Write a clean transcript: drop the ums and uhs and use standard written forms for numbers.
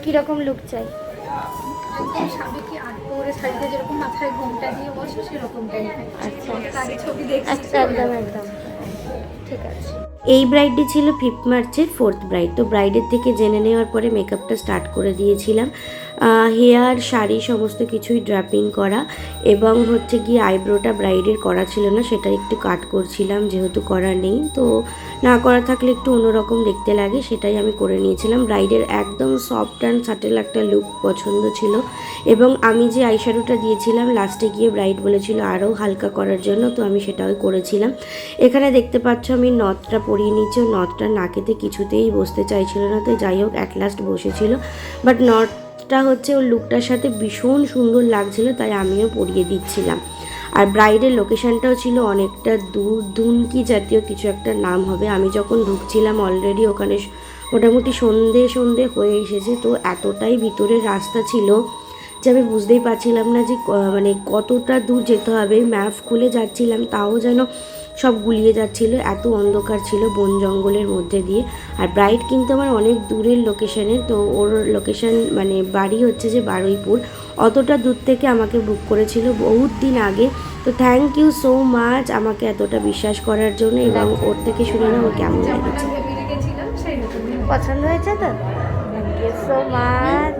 কিরকম লুক চাই? একদম সাবেকি আট পরে শাড়িতে যেরকম মাথায় ঘোমটা দিয়ে বসে সেরকম টাইপের। আচ্ছা আগে ছবি দেখছি। আচ্ছা, একদম একদম ঠিক আছে। এই ব্রাইডটি ছিল 5th মার্চের 4th ব্রাইড। তো ব্রাইডের থেকে জেনে নেওয়ার পরে মেকআপটা স্টার্ট করে দিয়েছিলাম। হেয়ার, শাড়ি সমস্ত কিছুই ড্র্যাপিং করা, এবং হচ্ছে গিয়ে আইব্রোটা ব্রাইডের করা ছিল না, সেটা একটু কাট করছিলাম, যেহেতু করা নেই তো না করা থাকলে একটু অন্যরকম দেখতে লাগে, সেটাই আমি করে নিয়েছিলাম। ব্রাইডের একদম সফট অ্যান্ড সাটেল একটা লুক পছন্দ ছিল, এবং আমি যে আইশ্যাডোটা দিয়েছিলাম লাস্টে গিয়ে ব্রাইড বলেছিল আরও হালকা করার জন্য, তো আমি সেটাও করেছিলাম। এখানে দেখতে পাচ্ছ আমি নথটা পরিয়ে নিচ্ছি। নথটা নাকেতে কিছুতেই বসতে চাইছিল না, তো যাই হোক অ্যাট লাস্ট বসেছিল। বাট নথটা হচ্ছে ওর লুকটার সাথে ভীষণ সুন্দর লাগছিল, তাই আমিও পরিয়ে দিচ্ছিলাম। আর ব্রাইডের লোকেশানটাও ছিল অনেকটা দূর, দুনকি জাতীয় কিছু একটা নাম হবে। আমি যখন ঢুকছিলাম অলরেডি ওখানে মোটামুটি সন্ধে হয়ে এসেছে, তো এতটাই ভিতরের রাস্তা ছিল যে আমি বুঝতেই পারছিলাম না যে মানে কতটা দূর যেতে হবে। ম্যাপ খুলে যাচ্ছিলাম তাও যেন সব গুলিয়ে যাচ্ছিল, এত অন্ধকার ছিল বন জঙ্গলের মধ্যে দিয়ে। আর ব্রাইড কিন্তু আমার অনেক দূরের লোকেশানে, তো ওর লোকেশান মানে বাড়ি হচ্ছে যে বারুইপুর, অতটা দূর থেকে আমাকে বুক করেছিল বহুত দিন আগে। তো থ্যাংক ইউ সো মাচ আমাকে এতটা বিশ্বাস করার জন্য, এবং ওর থেকে শুনে না ওর কেমন লেগেছে। ভেবে রেখেছিলাম সেই রকম। পছন্দ হয়েছে তো? Thank you so much.